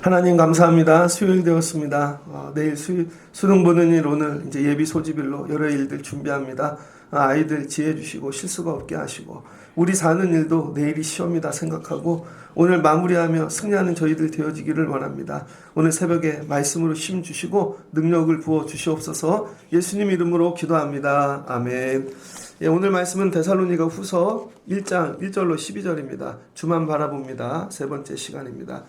하나님 감사합니다. 수요일 되었습니다. 내일 수능 보는 일, 오늘 이제 예비 소집일로 여러 일들 준비합니다. 아이들 지혜 주시고 실수가 없게 하시고 우리 사는 일도 내일이 시험이다 생각하고 오늘 마무리하며 승리하는 저희들 되어지기를 원합니다. 오늘 새벽에 말씀으로 힘 주시고 능력을 부어 주시옵소서. 예수님 이름으로 기도합니다. 아멘. 오늘 말씀은 데살로니가 후서 1장 1절로 12절입니다. 주만 바라봅니다. 세 번째 시간입니다.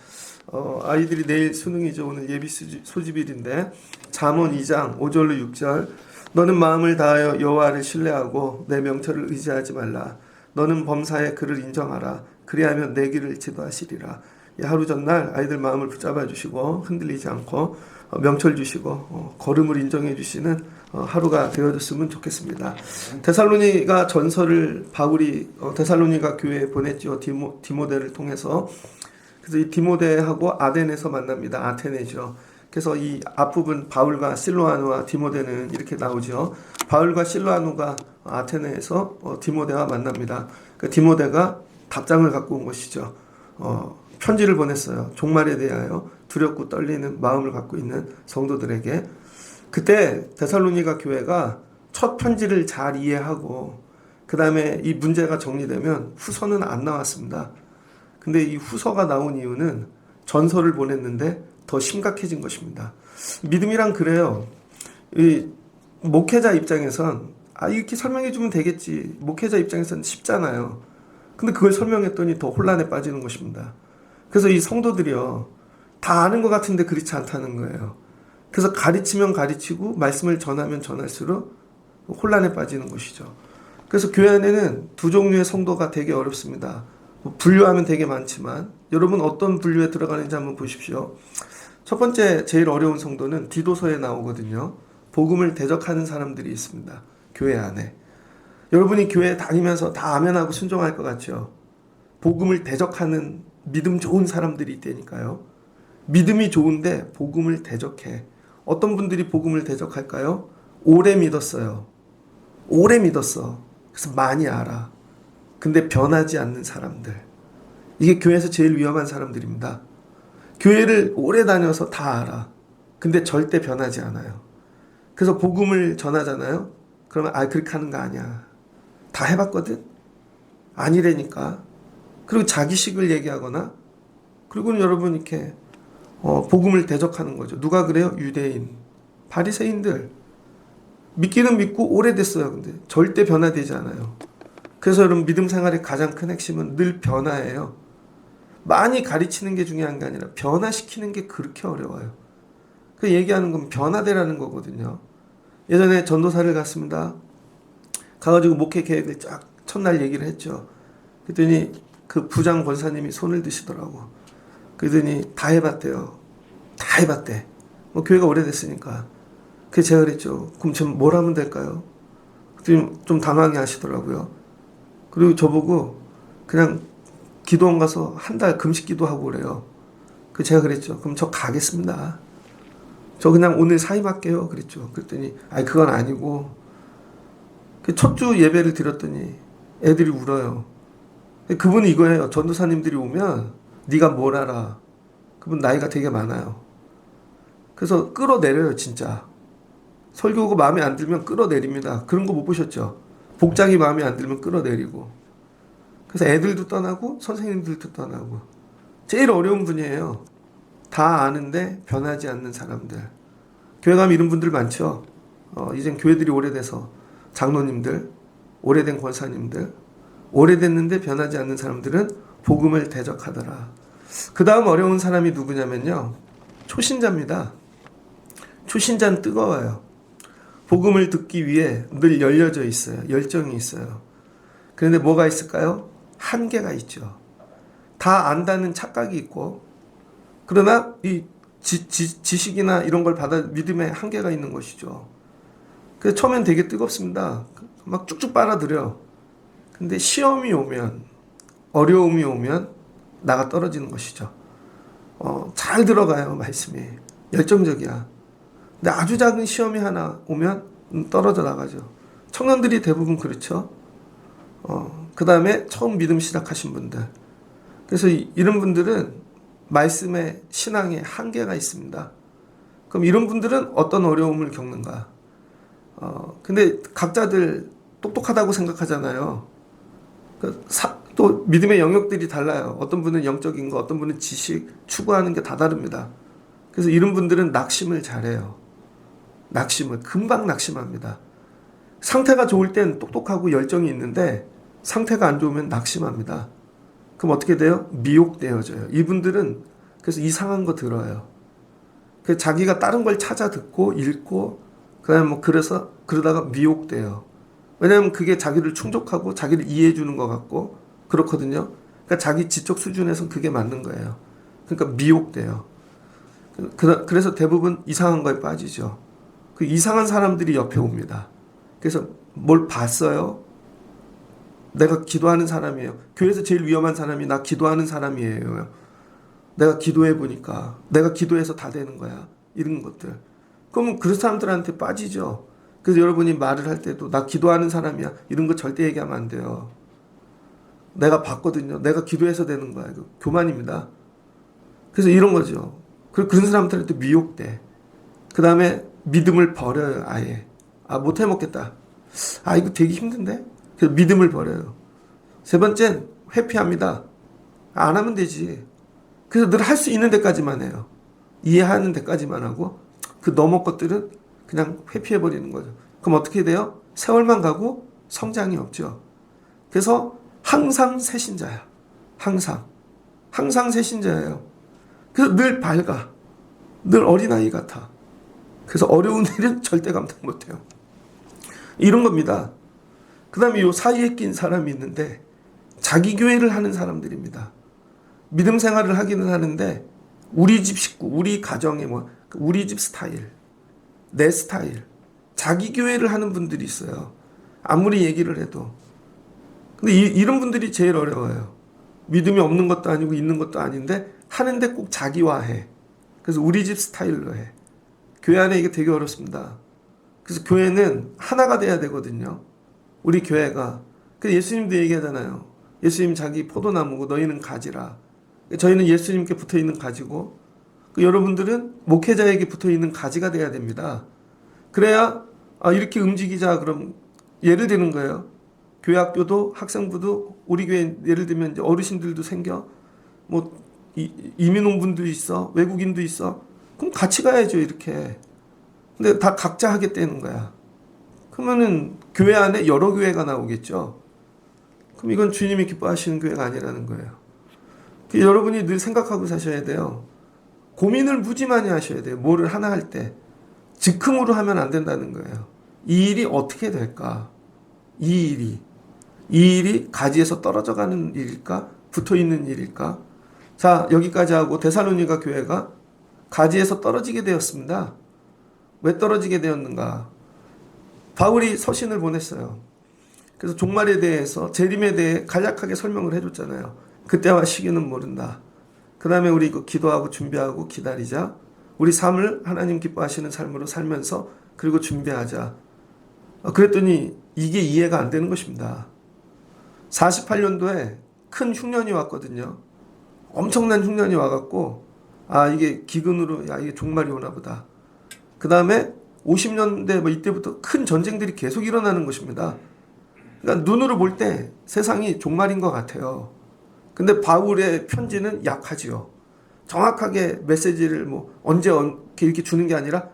아이들이 내일 수능이죠. 오늘 예비 소집일인데 잠언 2장 5절로 6절 너는 마음을 다하여 여호와를 신뢰하고 내 명철을 의지하지 말라. 너는 범사에 그를 인정하라. 그리하면 내 길을 지도하시리라. 하루 전날 아이들 마음을 붙잡아 주시고 흔들리지 않고 명철 주시고 걸음을 인정해 주시는 하루가 되어줬으면 좋겠습니다. 데살로니가 전서를 바울이 데살로니가 교회에 보냈죠. 디모데를 통해서. 그래서 이 디모데하고 아덴에서 만납니다. 아테네죠. 그래서 이 앞부분 바울과 실로아누와 디모데는 이렇게 나오죠. 바울과 실로아누가 아테네에서 디모데와 만납니다. 그 디모데가 답장을 갖고 온 것이죠. 편지를 보냈어요. 종말에 대하여 두렵고 떨리는 마음을 갖고 있는 성도들에게. 그때 데살로니가 교회가 첫 편지를 잘 이해하고 그 다음에 이 문제가 정리되면 후서는 안 나왔습니다. 근데 이 후서가 나온 이유는 전서를 보냈는데 더 심각해진 것입니다. 믿음이란 그래요. 이 목회자 입장에선 이렇게 설명해 주면 되겠지. 목회자 입장에서는 쉽잖아요. 근데 그걸 설명했더니 더 혼란에 빠지는 것입니다. 그래서 이 성도들이요, 다 아는 것 같은데 그렇지 않다는 거예요. 그래서 가르치면 가르치고 말씀을 전하면 전할수록 혼란에 빠지는 것이죠. 그래서 교회 안에는 두 종류의 성도가 되게 어렵습니다. 분류하면 되게 많지만 여러분 어떤 분류에 들어가는지 한번 보십시오. 첫 번째 제일 어려운 성도는 디도서에 나오거든요. 복음을 대적하는 사람들이 있습니다. 교회 안에. 여러분이 교회 다니면서 다 아멘하고 순종할 것 같죠? 복음을 대적하는 믿음 좋은 사람들이 있다니까요. 믿음이 좋은데 복음을 대적해. 어떤 분들이 복음을 대적할까요? 오래 믿었어요. 오래 믿었어. 그래서 많이 알아. 근데 변하지 않는 사람들. 이게 교회에서 제일 위험한 사람들입니다. 교회를 오래 다녀서 다 알아. 근데 절대 변하지 않아요. 그래서 복음을 전하잖아요. 그러면 그렇게 하는 거 아니야. 다 해봤거든? 아니라니까. 그리고 자기식을 얘기하거나 그리고 여러분 이렇게 복음을 대적하는 거죠. 누가 그래요? 유대인, 바리새인들. 믿기는 믿고 오래됐어요. 근데 절대 변화되지 않아요. 그래서 여러분 믿음 생활의 가장 큰 핵심은 늘 변화예요. 많이 가르치는 게 중요한 게 아니라 변화시키는 게 그렇게 어려워요. 그 얘기하는 건 변화되라는 거거든요. 예전에 전도사를 갔습니다. 가가지고 목회 계획을 쫙 첫날 얘기를 했죠. 그랬더니 그 부장 권사님이 손을 드시더라고. 그랬더니 다 해봤대요. 다 해봤대. 교회가 오래됐으니까. 그래서 제가 그랬죠. 그럼 지금 뭘 하면 될까요? 그랬더니 좀 당황해 하시더라고요. 그리고 저보고 그냥 기도원 가서 한 달 금식 기도하고 그래요. 제가 그랬죠. 그럼 저 가겠습니다. 저 그냥 오늘 사임할게요. 그랬죠. 그랬더니 그건 아니고 첫 주 예배를 드렸더니 애들이 울어요. 그분이 이거예요. 전도사님들이 오면 네가 뭘 알아. 그분 나이가 되게 많아요. 그래서 끌어내려요. 진짜. 설교가 마음에 안 들면 끌어내립니다. 그런 거 못 보셨죠? 복장이 마음에 안 들면 끌어내리고. 그래서 애들도 떠나고 선생님들도 떠나고. 제일 어려운 분이에요. 다 아는데 변하지 않는 사람들. 교회 가면 이런 분들 많죠. 이젠 교회들이 오래돼서 장로님들, 오래된 권사님들, 오래됐는데 변하지 않는 사람들은 복음을 대적하더라. 그 다음 어려운 사람이 누구냐면요. 초신자입니다. 초신자는 뜨거워요. 복음을 듣기 위해 늘 열려져 있어요. 열정이 있어요. 그런데 뭐가 있을까요? 한계가 있죠. 다 안다는 착각이 있고, 그러나 이 지식이나 이런 걸 받아 믿음에 한계가 있는 것이죠. 그래서 처음엔 되게 뜨겁습니다. 막 쭉쭉 빨아들여. 근데 시험이 오면, 어려움이 오면 나가 떨어지는 것이죠. 잘 들어가요, 말씀이. 열정적이야. 근데 아주 작은 시험이 하나 오면 떨어져 나가죠. 청년들이 대부분 그렇죠. 그 다음에 처음 믿음 시작하신 분들. 그래서 이런 분들은 말씀의 신앙에 한계가 있습니다. 그럼 이런 분들은 어떤 어려움을 겪는가? 근데 각자들 똑똑하다고 생각하잖아요. 또 믿음의 영역들이 달라요. 어떤 분은 영적인 거, 어떤 분은 지식 추구하는 게 다 다릅니다. 그래서 이런 분들은 낙심을 잘해요. 낙심을 금방 낙심합니다. 상태가 좋을 땐 똑똑하고 열정이 있는데 상태가 안 좋으면 낙심합니다. 그럼 어떻게 돼요? 미혹되어져요. 이분들은 그래서 이상한 거 들어요. 그 자기가 다른 걸 찾아 듣고 읽고 그다음에 뭐 그래서 그러다가 미혹돼요. 왜냐하면 그게 자기를 충족하고 자기를 이해해 주는 것 같고 그렇거든요. 그러니까 자기 지적 수준에선 그게 맞는 거예요. 그러니까 미혹돼요. 그래서 대부분 이상한 거에 빠지죠. 그 이상한 사람들이 옆에 옵니다. 그래서 뭘 봤어요? 내가 기도하는 사람이에요. 교회에서 제일 위험한 사람이 나 기도하는 사람이에요. 내가 기도해 보니까 내가 기도해서 다 되는 거야. 이런 것들. 그러면 그 사람들한테 빠지죠. 그래서 여러분이 말을 할 때도 나 기도하는 사람이야. 이런 거 절대 얘기하면 안 돼요. 내가 봤거든요. 내가 기도해서 되는 거야. 이거 교만입니다. 그래서 이런 거죠. 그런 사람들한테 미혹돼. 그 다음에 믿음을 버려요. 아예. 못 해먹겠다. 이거 되게 힘든데? 그래서 믿음을 버려요. 세 번째는 회피합니다. 안 하면 되지. 그래서 늘 할 수 있는 데까지만 해요. 이해하는 데까지만 하고 그 너머 것들은 그냥 회피해버리는 거죠. 그럼 어떻게 돼요? 세월만 가고 성장이 없죠. 그래서 항상 새신자야. 항상 새신자예요. 그래서 늘 밝아. 늘 어린아이 같아. 그래서 어려운 일은 절대 감당 못해요. 이런 겁니다. 그 다음에 요 사이에 낀 사람이 있는데 자기 교회를 하는 사람들입니다. 믿음 생활을 하기는 하는데 우리 집 식구, 우리 가정의 우리 집 스타일, 내 스타일, 자기 교회를 하는 분들이 있어요. 아무리 얘기를 해도. 근데 이런 분들이 제일 어려워요. 믿음이 없는 것도 아니고 있는 것도 아닌데 하는데 꼭 자기화해. 그래서 우리 집 스타일로 해. 교회 안에 이게 되게 어렵습니다. 그래서 교회는 하나가 돼야 되거든요. 우리 교회가. 그래서 예수님도 얘기하잖아요. 예수님 자기 포도나무고 너희는 가지라. 저희는 예수님께 붙어있는 가지고 여러분들은 목회자에게 붙어있는 가지가 돼야 됩니다. 그래야 이렇게 움직이자 그럼 예를 드는 거예요. 교회 학교도 학생부도 우리 교회 예를 들면 이제 어르신들도 생겨 뭐 이민혼분도 있어 외국인도 있어 그럼 같이 가야죠 이렇게. 근데 다 각자 하겠다는 거야. 그러면은 교회 안에 여러 교회가 나오겠죠. 그럼 이건 주님이 기뻐하시는 교회가 아니라는 거예요. 여러분이 늘 생각하고 사셔야 돼요. 고민을 무지 많이 하셔야 돼요. 뭐를 하나 할 때. 즉흥으로 하면 안 된다는 거예요. 이 일이 어떻게 될까? 이 일이 가지에서 떨어져 가는 일일까? 붙어 있는 일일까? 자, 여기까지 하고 데살로니가 교회가 가지에서 떨어지게 되었습니다. 왜 떨어지게 되었는가? 바울이 서신을 보냈어요. 그래서 종말에 대해서 재림에 대해 간략하게 설명을 해줬잖아요. 그때와 시기는 모른다. 그 다음에 우리 기도하고 준비하고 기다리자. 우리 삶을 하나님 기뻐하시는 삶으로 살면서 그리고 준비하자. 그랬더니 이게 이해가 안 되는 것입니다. 48년도에 큰 흉년이 왔거든요. 엄청난 흉년이 와갖고 이게 기근으로 이게 종말이 오나 보다. 그 다음에 50년대 이때부터 큰 전쟁들이 계속 일어나는 것입니다. 그러니까 눈으로 볼 때 세상이 종말인 것 같아요. 근데 바울의 편지는 약하지요. 정확하게 메시지를 언제 이렇게 주는 게 아니라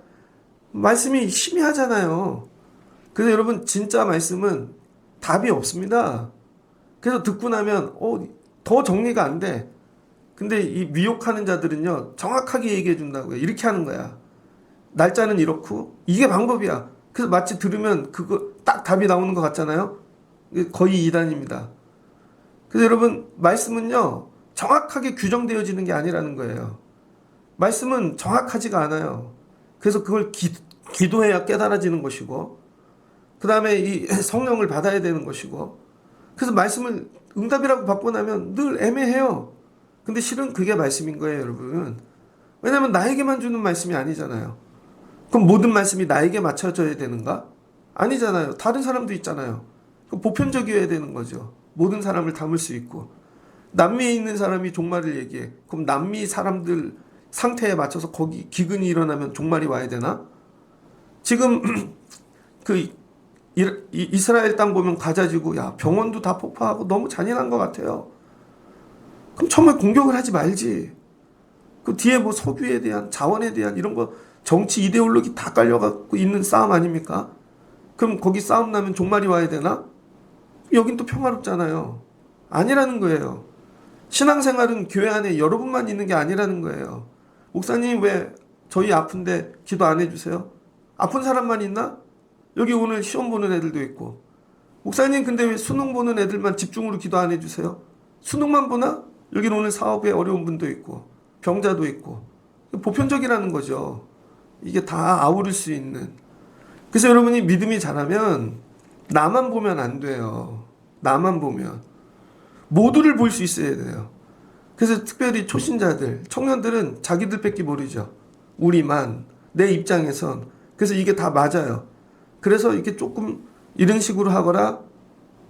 말씀이 희미하잖아요. 그래서 여러분 진짜 말씀은 답이 없습니다. 그래서 듣고 나면 더 정리가 안 돼. 근데 이 미혹하는 자들은요 정확하게 얘기해 준다고요. 이렇게 하는 거야. 날짜는 이렇고 이게 방법이야. 그래서 마치 들으면 그거 딱 답이 나오는 것 같잖아요. 거의 이단입니다. 그래서 여러분 말씀은요 정확하게 규정되어지는 게 아니라는 거예요. 말씀은 정확하지가 않아요. 그래서 그걸 기도해야 깨달아지는 것이고 그 다음에 이 성령을 받아야 되는 것이고 그래서 말씀을 응답이라고 받고 나면 늘 애매해요. 근데 실은 그게 말씀인 거예요 여러분. 왜냐하면 나에게만 주는 말씀이 아니잖아요. 그럼 모든 말씀이 나에게 맞춰져야 되는가? 아니잖아요. 다른 사람도 있잖아요. 보편적이어야 되는 거죠. 모든 사람을 담을 수 있고. 남미에 있는 사람이 종말을 얘기해. 그럼 남미 사람들 상태에 맞춰서 거기 기근이 일어나면 종말이 와야 되나? 지금 그 이스라엘 땅 보면 가자지구, 야, 병원도 다 폭파하고 너무 잔인한 것 같아요. 그럼 처음에 공격을 하지 말지. 그 뒤에 뭐 석유에 대한, 자원에 대한 이런 거 정치 이데올로기 다 깔려갖고 있는 싸움 아닙니까? 그럼 거기 싸움 나면 종말이 와야 되나? 여긴 또 평화롭잖아요. 아니라는 거예요. 신앙생활은 교회 안에 여러분만 있는 게 아니라는 거예요. 목사님 왜 저희 아픈데 기도 안 해주세요? 아픈 사람만 있나? 여기 오늘 시험 보는 애들도 있고. 목사님 근데 왜 수능 보는 애들만 집중으로 기도 안 해주세요? 수능만 보나? 여기는 오늘 사업에 어려운 분도 있고 병자도 있고. 보편적이라는 거죠. 이게 다 아우를 수 있는. 그래서 여러분이 믿음이 자라면 나만 보면 안 돼요. 나만 보면. 모두를 볼 수 있어야 돼요. 그래서 특별히 초신자들, 청년들은 자기들밖에 모르죠. 우리만, 내 입장에선. 그래서 이게 다 맞아요. 그래서 이렇게 조금 이런 식으로 하거나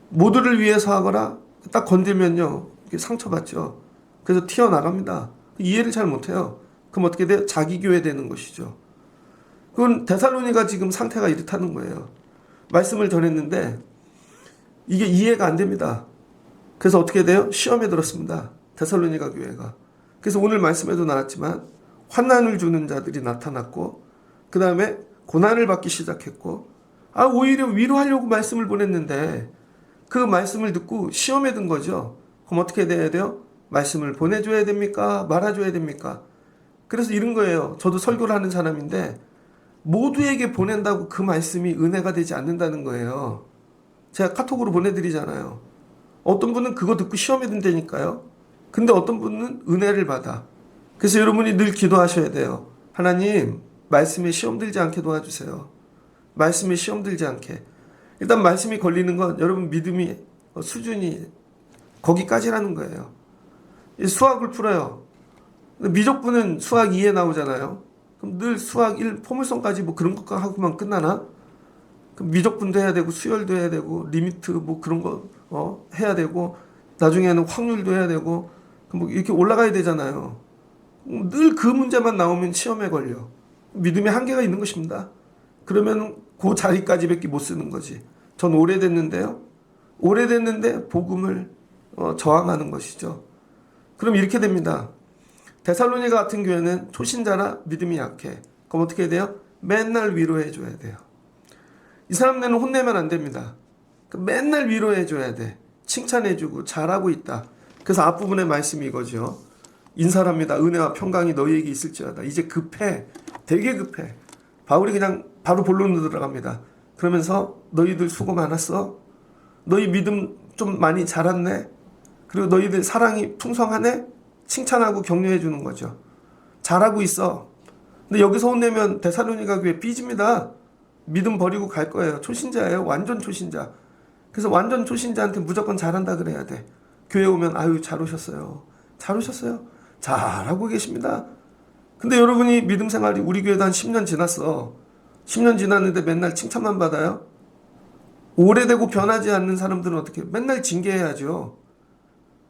모두를 위해서 하거나 딱 건들면요. 이렇게 상처받죠. 그래서 튀어나갑니다. 이해를 잘 못해요. 그럼 어떻게 돼요? 자기 교회 되는 것이죠. 그건 데살로니가 지금 상태가 이렇다는 거예요. 말씀을 전했는데 이게 이해가 안 됩니다. 그래서 어떻게 돼요? 시험에 들었습니다. 데살로니가 교회가. 그래서 오늘 말씀에도 나왔지만 환난을 주는 자들이 나타났고 그 다음에 고난을 받기 시작했고 오히려 위로하려고 말씀을 보냈는데 그 말씀을 듣고 시험에 든 거죠. 그럼 어떻게 돼야 돼요? 말씀을 보내줘야 됩니까? 말아줘야 됩니까? 그래서 이런 거예요. 저도 설교를 하는 사람인데 모두에게 보낸다고 그 말씀이 은혜가 되지 않는다는 거예요. 제가 카톡으로 보내드리잖아요. 어떤 분은 그거 듣고 시험에 든다니까요. 근데 어떤 분은 은혜를 받아. 그래서 여러분이 늘 기도하셔야 돼요. 하나님, 말씀에 시험 들지 않게 도와주세요. 말씀에 시험 들지 않게. 일단 말씀이 걸리는 건 여러분 믿음이 수준이 거기까지라는 거예요. 수학을 풀어요. 미적분은 수학 2에 나오잖아요. 그럼 늘 수학 1 포물선까지 뭐 그런 것 하고만 끝나나? 그럼 미적분도 해야 되고 수열도 해야 되고 리미트 뭐 그런 거 해야 되고 나중에는 확률도 해야 되고 뭐 이렇게 올라가야 되잖아요. 늘 그 문제만 나오면 시험에 걸려. 믿음에 한계가 있는 것입니다. 그러면 그 자리까지밖에 못 쓰는 거지. 전 오래됐는데요. 오래됐는데 복음을 저항하는 것이죠. 그럼 이렇게 됩니다. 데살로니가 같은 교회는 초신자라 믿음이 약해. 그럼 어떻게 돼요? 맨날 위로해 줘야 돼요. 이 사람들은 혼내면 안 됩니다. 맨날 위로해 줘야 돼. 칭찬해 주고 잘하고 있다. 그래서 앞부분의 말씀이 이거죠. 인사랍니다. 은혜와 평강이 너희에게 있을지어다. 이제 급해. 되게 급해. 바울이 그냥 바로 본론으로 들어갑니다. 그러면서 너희들 수고 많았어. 너희 믿음 좀 많이 자랐네. 그리고 너희들 사랑이 풍성하네. 칭찬하고 격려해 주는 거죠. 잘하고 있어. 근데 여기서 혼내면 데살로니가 교회 삐집니다. 믿음 버리고 갈 거예요. 초신자예요. 완전 초신자. 그래서 완전 초신자한테 무조건 잘한다 그래야 돼. 교회 오면 아유 잘 오셨어요. 잘 오셨어요. 잘하고 계십니다. 근데 여러분이 믿음 생활이 우리 교회도 한 10년 지났어. 10년 지났는데 맨날 칭찬만 받아요? 오래되고 변하지 않는 사람들은 어떻게 해요? 맨날 징계해야죠.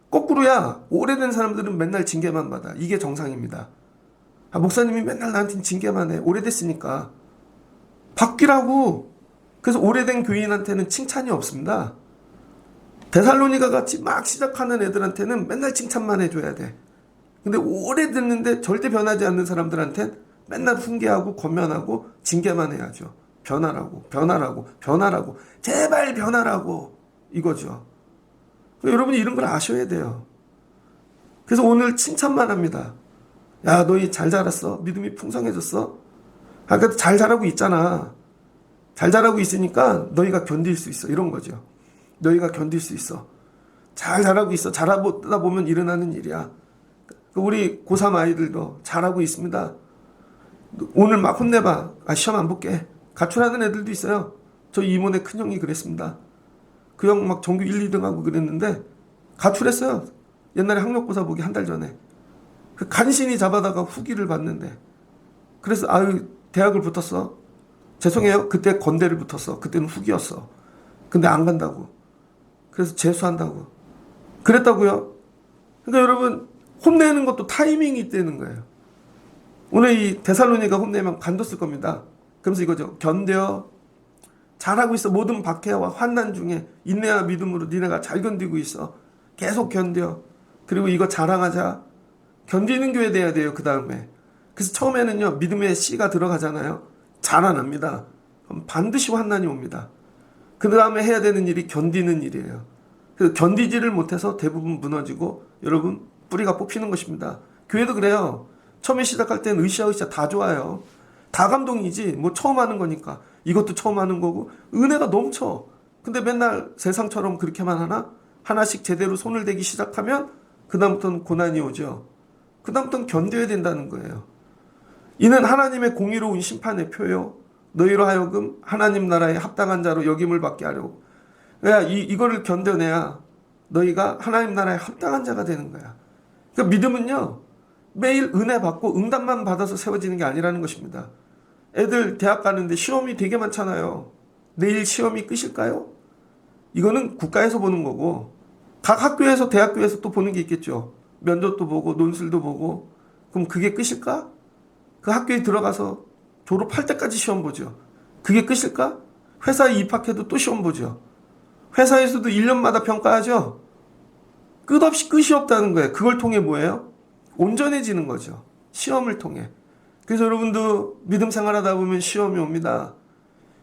거꾸로야. 오래된 사람들은 맨날 징계만 받아. 이게 정상입니다. 목사님이 맨날 나한테 징계만 해. 오래됐으니까. 바뀌라고. 그래서 오래된 교인한테는 칭찬이 없습니다. 데살로니가 같이 막 시작하는 애들한테는 맨날 칭찬만 해줘야 돼. 근데 오래 듣는데 절대 변하지 않는 사람들한테는 맨날 훈계하고 권면하고 징계만 해야죠. 변하라고. 제발 변하라고. 이거죠. 여러분이 이런 걸 아셔야 돼요. 그래서 오늘 칭찬만 합니다. 야, 너희 잘 자랐어. 믿음이 풍성해졌어. 그래도 잘 자라고 있잖아. 잘 자라고 있으니까 너희가 견딜 수 있어. 이런 거죠. 너희가 견딜 수 있어. 잘 자라고 있어. 자라다 보면 일어나는 일이야. 우리 고3 아이들도 잘하고 있습니다. 오늘 막 혼내봐. 시험 안 볼게. 가출하는 애들도 있어요. 저희 이모네 큰형이 그랬습니다. 그 형 막 전교 1, 2등 하고 그랬는데 가출했어요. 옛날에 학력고사 보기 한 달 전에. 간신히 잡아다가 후기를 봤는데. 그래서 아유 대학을 붙었어. 죄송해요. 그때 건대를 붙었어. 그때는 후기였어. 근데 안 간다고. 그래서 재수한다고. 그랬다고요. 그러니까 여러분, 혼내는 것도 타이밍이 있다는 거예요. 오늘 이 데살로니가 혼내면 간뒀을 겁니다. 그러면서 이거죠. 견뎌. 잘하고 있어. 모든 박해와 환난 중에 인내와 믿음으로 니네가 잘 견디고 있어. 계속 견뎌. 그리고 이거 자랑하자. 견디는 교회 돼야 돼요. 그 다음에. 그래서 처음에는요. 믿음의 씨가 들어가잖아요. 자라납니다. 그럼 반드시 환난이 옵니다. 그 다음에 해야 되는 일이 견디는 일이에요. 그래서 견디지를 못해서 대부분 무너지고 여러분 뿌리가 뽑히는 것입니다. 교회도 그래요. 처음에 시작할 때는 으쌰으쌰 다 좋아요. 다 감동이지. 뭐 처음 하는 거니까. 이것도 처음 하는 거고 은혜가 넘쳐. 근데 맨날 세상처럼 그렇게만 하나? 하나씩 제대로 손을 대기 시작하면 그 다음부터는 고난이 오죠. 그 다음부터는 견뎌야 된다는 거예요. 이는 하나님의 공의로운 심판의 표요. 너희로 하여금 하나님 나라에 합당한 자로 여김을 받게 하려고. 이거를 견뎌내야 너희가 하나님 나라에 합당한 자가 되는 거야. 그러니까 믿음은요. 매일 은혜 받고 응답만 받아서 세워지는 게 아니라는 것입니다. 애들 대학 가는데 시험이 되게 많잖아요. 내일 시험이 끝일까요? 이거는 국가에서 보는 거고 각 학교에서 대학교에서 또 보는 게 있겠죠. 면접도 보고 논술도 보고. 그럼 그게 끝일까? 그 학교에 들어가서 졸업할 때까지 시험 보죠. 그게 끝일까? 회사에 입학해도 또 시험 보죠. 회사에서도 1년마다 평가하죠. 끝없이 끝이 없다는 거예요. 그걸 통해 뭐예요? 온전해지는 거죠. 시험을 통해. 그래서 여러분도 믿음 생활하다 보면 시험이 옵니다.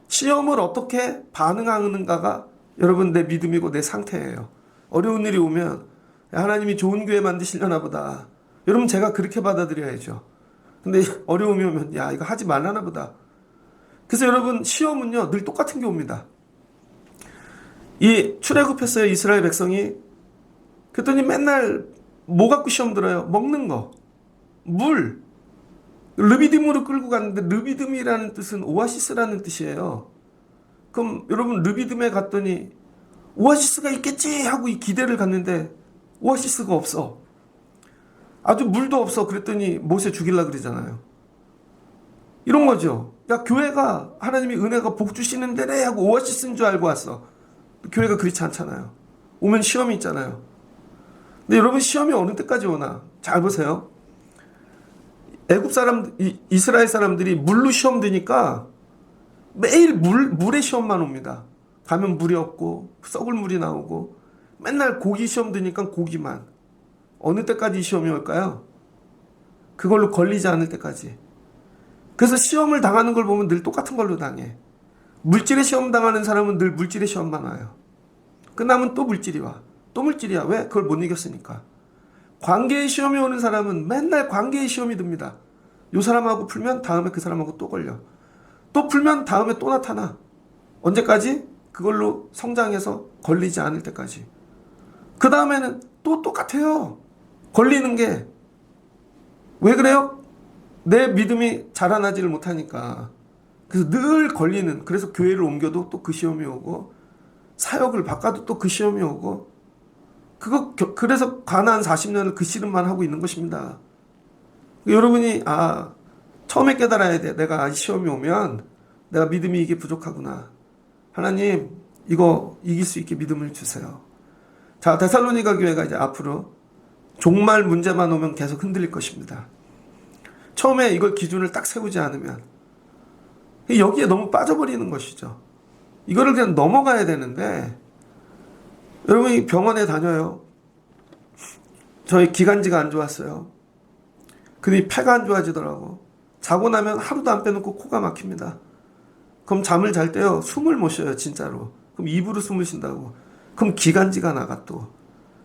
시험을 어떻게 반응하는가가 여러분 내 믿음이고 내 상태예요. 어려운 일이 오면 하나님이 좋은 교회 만드시려나 보다. 여러분 제가 그렇게 받아들여야죠. 근데 어려움이 오면 야 이거 하지 말라나 보다. 그래서 여러분 시험은요 늘 똑같은 게 옵니다. 이 출애굽했어요 이스라엘 백성이. 그랬더니 맨날 뭐 갖고 시험 들어요? 먹는 거. 물. 르비딤으로 끌고 갔는데 르비딤이라는 뜻은 오아시스라는 뜻이에요. 그럼 여러분 르비딤에 갔더니 오아시스가 있겠지 하고 이 기대를 갔는데 오아시스가 없어. 아주 물도 없어. 그랬더니 모세 죽이려고 그러잖아요. 이런 거죠. 야 교회가 하나님이 은혜가 복 주시는 데래 하고 오아시스인 줄 알고 왔어. 교회가 그렇지 않잖아요. 오면 시험이 있잖아요. 근데 여러분 시험이 어느 때까지 오나? 잘 보세요. 애굽 사람, 이스라엘 사람들이 물로 시험 드니까 매일 물에 시험만 옵니다. 가면 물이 없고 썩을 물이 나오고 맨날 고기 시험 드니까 고기만. 어느 때까지 시험이 올까요? 그걸로 걸리지 않을 때까지. 그래서 시험을 당하는 걸 보면 늘 똑같은 걸로 당해. 물질의 시험 당하는 사람은 늘 물질의 시험만 와요. 끝나면 또 물질이 와. 또 물질이야. 왜? 그걸 못 이겼으니까. 관계의 시험이 오는 사람은 맨날 관계의 시험이 듭니다. 이 사람하고 풀면 다음에 그 사람하고 또 걸려. 또 풀면 다음에 또 나타나. 언제까지? 그걸로 성장해서 걸리지 않을 때까지. 그 다음에는 또 똑같아요. 걸리는 게. 왜 그래요? 내 믿음이 자라나지를 못하니까. 그래서 늘 걸리는. 그래서 교회를 옮겨도 또 그 시험이 오고 사역을 바꿔도 또 그 시험이 오고 그래서 가나안 40년을 그 씨름만 하고 있는 것입니다. 여러분이 처음에 깨달아야 돼. 내가 시험이 오면 내가 믿음이 이게 부족하구나. 하나님 이거 이길 수 있게 믿음을 주세요. 자 데살로니가 교회가 이제 앞으로 종말 문제만 오면 계속 흔들릴 것입니다. 처음에 이걸 기준을 딱 세우지 않으면 여기에 너무 빠져버리는 것이죠. 이거를 그냥 넘어가야 되는데 여러분이 병원에 다녀요. 저희 기관지가 안 좋았어요. 근데 폐가 안 좋아지더라고. 자고 나면 하루도 안 빼놓고 코가 막힙니다. 그럼 잠을 잘 때요 숨을 못 쉬어요 진짜로. 그럼 입으로 숨을 쉰다고. 그럼 기관지가 나가 또.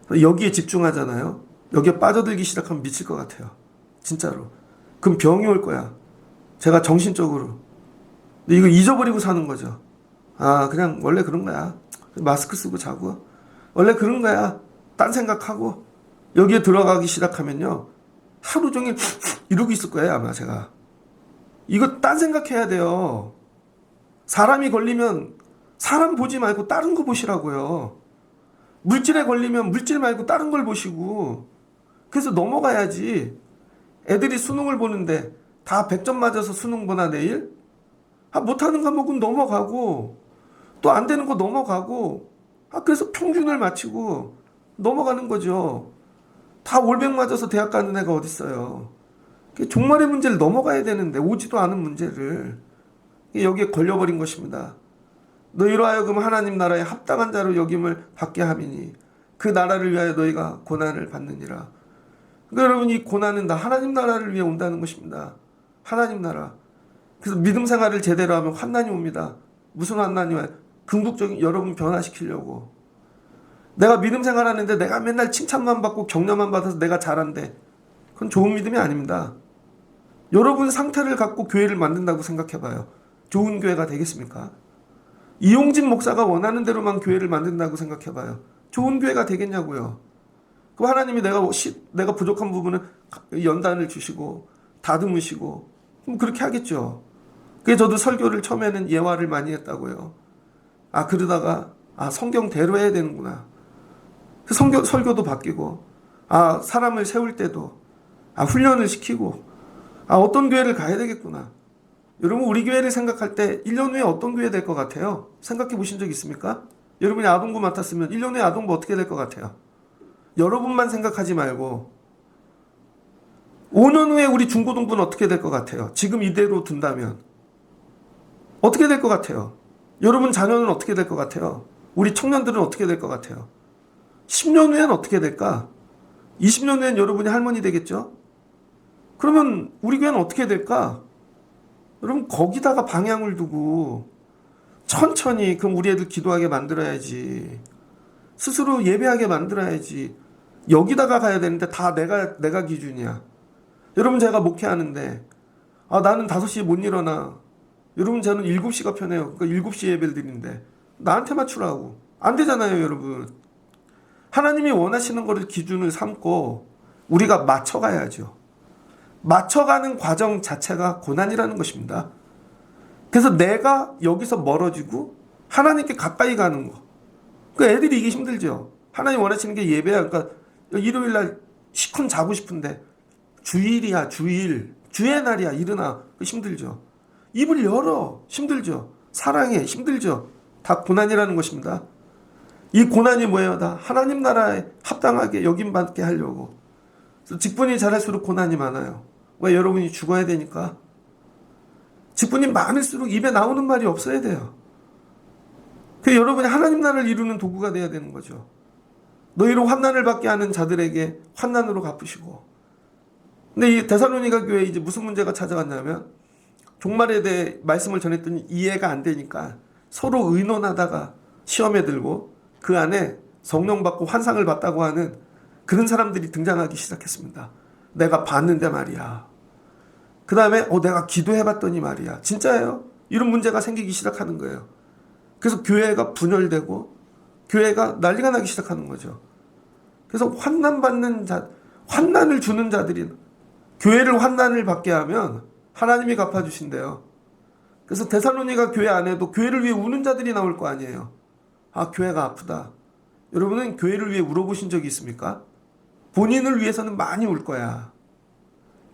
여기에 집중하잖아요. 여기에 빠져들기 시작하면 미칠 것 같아요. 진짜로. 그럼 병이 올 거야. 제가 정신적으로. 근데 이거 잊어버리고 사는 거죠. 그냥 원래 그런 거야. 마스크 쓰고 자고. 원래 그런 거야. 딴 생각하고. 여기에 들어가기 시작하면요. 하루 종일 이러고 있을 거예요 아마 제가. 이거 딴 생각해야 돼요. 사람이 걸리면 사람 보지 말고 다른 거 보시라고요. 물질에 걸리면 물질 말고 다른 걸 보시고. 그래서 넘어가야지. 애들이 수능을 보는데 다 100점 맞아서 수능 보나 내일? 못하는 과목은 넘어가고 또 안 되는 거 넘어가고 그래서 평균을 맞추고 넘어가는 거죠. 다 올백 맞아서 대학 가는 애가 어딨어요. 종말의 문제를 넘어가야 되는데 오지도 않은 문제를 여기에 걸려버린 것입니다. 너희로 하여금 하나님 나라에 합당한 자로 여김을 받게 함이니 그 나라를 위하여 너희가 고난을 받느니라. 그러니까 여러분, 이 고난은 다 하나님 나라를 위해 온다는 것입니다. 하나님 나라. 그래서 믿음 생활을 제대로 하면 환난이 옵니다. 무슨 환난이 와요? 궁극적인 여러분 변화시키려고. 내가 믿음 생활하는데 내가 맨날 칭찬만 받고 격려만 받아서 내가 잘한대. 그건 좋은 믿음이 아닙니다. 여러분 상태를 갖고 교회를 만든다고 생각해봐요. 좋은 교회가 되겠습니까? 이용진 목사가 원하는 대로만 교회를 만든다고 생각해봐요. 좋은 교회가 되겠냐고요. 그럼 하나님이 내가 부족한 부분은 연단을 주시고 다듬으시고 그렇게 하겠죠. 그래서 저도 설교를 처음에는 예화를 많이 했다고요. 그러다가 성경대로 해야 되는구나. 설교도 바뀌고 사람을 세울 때도 훈련을 시키고 어떤 교회를 가야 되겠구나. 여러분, 우리 교회를 생각할 때 1년 후에 어떤 교회 될 것 같아요? 생각해 보신 적 있습니까? 여러분이 아동부 맡았으면 1년 후에 아동부 어떻게 될 것 같아요? 여러분만 생각하지 말고 5년 후에 우리 중고등부는 어떻게 될 것 같아요? 지금 이대로 둔다면 어떻게 될 것 같아요? 여러분 자녀는 어떻게 될 것 같아요? 우리 청년들은 어떻게 될 것 같아요? 10년 후에는 어떻게 될까? 20년 후엔 여러분이 할머니 되겠죠? 그러면 우리 교회는 어떻게 될까? 여러분, 거기다가 방향을 두고 천천히 그럼 우리 애들 기도하게 만들어야지. 스스로 예배하게 만들어야지. 여기다가 가야 되는데 다 내가 기준이야. 여러분, 제가 목회하는데 나는 5시에 못 일어나. 여러분, 저는 7시가 편해요. 그러니까 7시 예배를 드리는데 나한테 맞추라고. 안 되잖아요, 여러분. 하나님이 원하시는 거를 기준을 삼고 우리가 맞춰가야죠. 맞춰가는 과정 자체가 고난이라는 것입니다. 그래서 내가 여기서 멀어지고 하나님께 가까이 가는 거. 그러니까 애들이 이게 힘들죠. 하나님 원하시는 게 예배야. 그러니까 일요일날 시큰 자고 싶은데 주일이야, 주일. 주의 날이야, 일어나. 힘들죠. 입을 열어. 힘들죠. 사랑해. 힘들죠. 다 고난이라는 것입니다. 이 고난이 뭐예요? 다 하나님 나라에 합당하게 여김받게 하려고. 직분이 잘할수록 고난이 많아요. 왜? 여러분이 죽어야 되니까. 직분이 많을수록 입에 나오는 말이 없어야 돼요. 그래서 여러분이 하나님 나라를 이루는 도구가 돼야 되는 거죠. 너희로 환난을 받게 하는 자들에게 환난으로 갚으시고. 근데 이 데살로니가 교회에 이제 무슨 문제가 찾아왔냐면 종말에 대해 말씀을 전했더니 이해가 안 되니까 서로 의논하다가 시험에 들고 그 안에 성령 받고 환상을 받다고 하는 그런 사람들이 등장하기 시작했습니다. 내가 봤는데 말이야. 그 다음에 내가 기도해봤더니 말이야. 진짜예요? 이런 문제가 생기기 시작하는 거예요. 그래서 교회가 분열되고 교회가 난리가 나기 시작하는 거죠. 그래서 환난을 주는 자들이 교회를 환난을 받게 하면 하나님이 갚아주신대요. 그래서 데살로니가 교회 안에도 교회를 위해 우는 자들이 나올 거 아니에요. 교회가 아프다. 여러분은 교회를 위해 울어보신 적이 있습니까? 본인을 위해서는 많이 울 거야.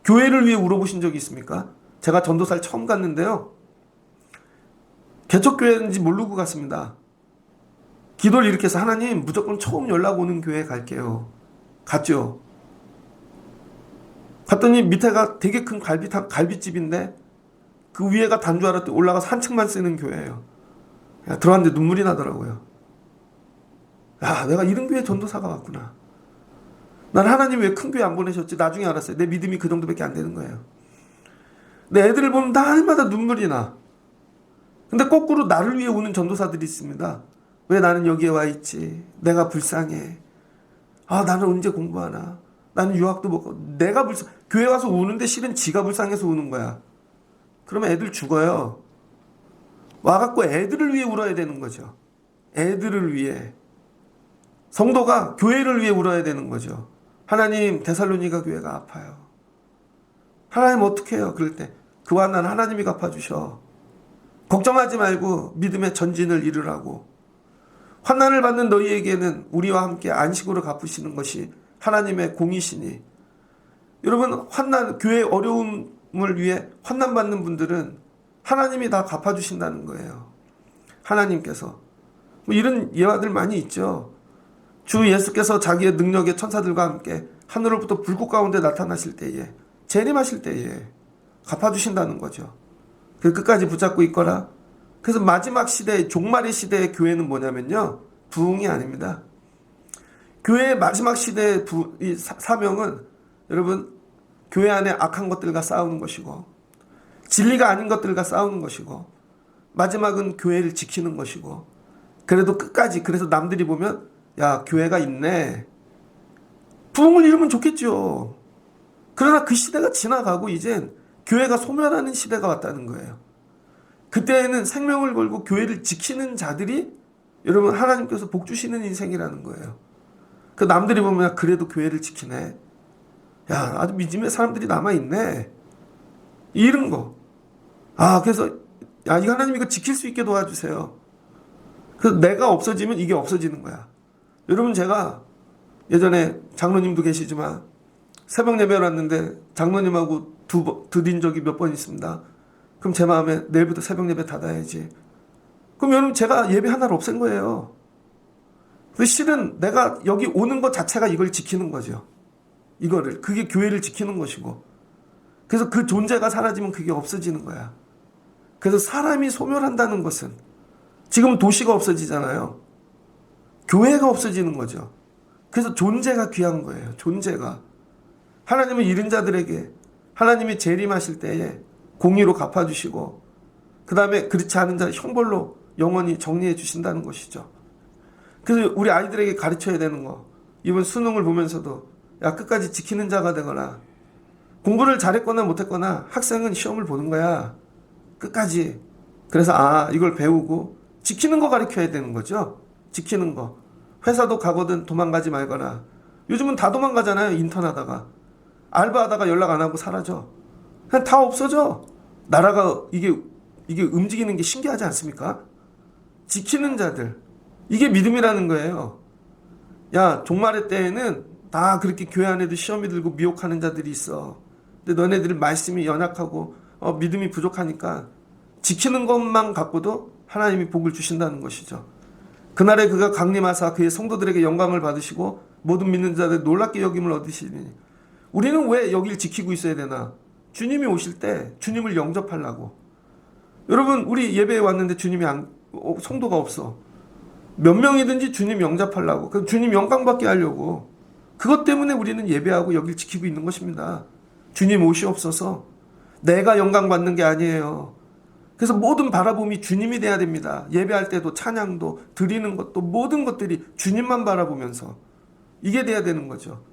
교회를 위해 울어보신 적이 있습니까? 제가 전도사를 처음 갔는데요. 개척교회인지 모르고 갔습니다. 기도를 이렇게 해서 하나님 무조건 처음 연락 오는 교회에 갈게요. 갔죠. 갔더니 밑에가 되게 큰 갈비집인데 그 위에가 단줄 알았더니 올라가서 한 층만 쓰는 교회예요. 들어갔는데 눈물이 나더라고요. 내가 이런 교회 전도사가 왔구나. 난 하나님 왜 큰 교회 안 보내셨지? 나중에 알았어요. 내 믿음이 그 정도밖에 안 되는 거예요. 내 애들을 보면 날마다 눈물이 나. 근데 거꾸로 나를 위해 우는 전도사들이 있습니다. 왜 나는 여기에 와 있지? 내가 불쌍해. 나는 언제 공부하나? 나는 유학도 못 가고. 내가 교회 와서 우는데 실은 지가 불쌍해서 우는 거야. 그러면 애들 죽어요. 와갖고 애들을 위해 울어야 되는 거죠. 애들을 위해. 성도가 교회를 위해 울어야 되는 거죠. 하나님, 데살로니가 교회가 아파요. 하나님 어떻게 해요? 그럴 때 그와 난 하나님이 갚아주셔. 걱정하지 말고 믿음의 전진을 이루라고. 환난을 받는 너희에게는 우리와 함께 안식으로 갚으시는 것이 하나님의 공이시니. 여러분, 교회 어려움 하나님을 위해 환난받는 분들은 하나님이 다 갚아주신다는 거예요. 하나님께서. 뭐 이런 예화들 많이 있죠. 주 예수께서 자기의 능력의 천사들과 함께 하늘로부터 불꽃 가운데 나타나실 때에, 재림하실 때에 갚아주신다는 거죠. 그 끝까지 붙잡고 있거라. 그래서 마지막 시대, 종말의 시대의 교회는 뭐냐면요, 부흥이 아닙니다. 교회의 마지막 시대의 사명은 여러분, 교회 안에 악한 것들과 싸우는 것이고, 진리가 아닌 것들과 싸우는 것이고, 마지막은 교회를 지키는 것이고, 그래도 끝까지, 그래서 남들이 보면 야, 교회가 있네, 부흥을 이루면 좋겠죠. 그러나 그 시대가 지나가고 이젠 교회가 소멸하는 시대가 왔다는 거예요. 그때에는 생명을 걸고 교회를 지키는 자들이 여러분 하나님께서 복 주시는 인생이라는 거예요. 그 남들이 보면 그래도 교회를 지키네, 야 아주 믿음의 사람들이 남아있네, 이런 거. 그래서 야, 이 하나님 이거 지킬 수 있게 도와주세요. 그래서 내가 없어지면 이게 없어지는 거야. 여러분, 제가 예전에 장로님도 계시지만 새벽 예배를 왔는데 장로님하고 드린 적이 몇 번 있습니다. 그럼 제 마음에 내일부터 새벽 예배 닫아야지. 그럼 여러분, 제가 예배 하나를 없앤 거예요. 실은 내가 여기 오는 것 자체가 이걸 지키는 거죠. 그게 교회를 지키는 것이고, 그래서 그 존재가 사라지면 그게 없어지는 거야. 그래서 사람이 소멸한다는 것은, 지금 도시가 없어지잖아요. 교회가 없어지는 거죠. 그래서 존재가 귀한 거예요. 존재가. 하나님은 잃은 자들에게 하나님이 재림하실 때에 공의로 갚아주시고, 그 다음에 그렇지 않은 자 형벌로 영원히 정리해 주신다는 것이죠. 그래서 우리 아이들에게 가르쳐야 되는 거, 이번 수능을 보면서도 야, 끝까지 지키는 자가 되거나, 공부를 잘했거나 못했거나 학생은 시험을 보는 거야, 끝까지. 그래서 이걸 배우고 지키는 거 가르쳐야 되는 거죠. 지키는 거. 회사도 가거든 도망가지 말거나. 요즘은 다 도망가잖아요. 인턴하다가, 알바하다가 연락 안 하고 사라져. 그냥 다 없어져. 나라가 이게 움직이는 게 신기하지 않습니까? 지키는 자들, 이게 믿음이라는 거예요. 야, 종말의 때에는 다 그렇게 교회 안에도 시험이 들고 미혹하는 자들이 있어. 근데 너네들 말씀이 연약하고 믿음이 부족하니까 지키는 것만 갖고도 하나님이 복을 주신다는 것이죠. 그날에 그가 강림하사 그의 성도들에게 영광을 받으시고 모든 믿는 자들 놀랍게 여김을 얻으시니. 우리는 왜 여길 지키고 있어야 되나? 주님이 오실 때 주님을 영접하려고. 여러분, 우리 예배에 왔는데 주님이 성도가 없어. 몇 명이든지 주님 영접하려고, 그 주님 영광 받게 하려고. 그것 때문에 우리는 예배하고 여길 지키고 있는 것입니다. 주님 오시옵소서. 내가 영광 받는 게 아니에요. 그래서 모든 바라봄이 주님이 돼야 됩니다. 예배할 때도 찬양도 드리는 것도 모든 것들이 주님만 바라보면서 이게 돼야 되는 거죠.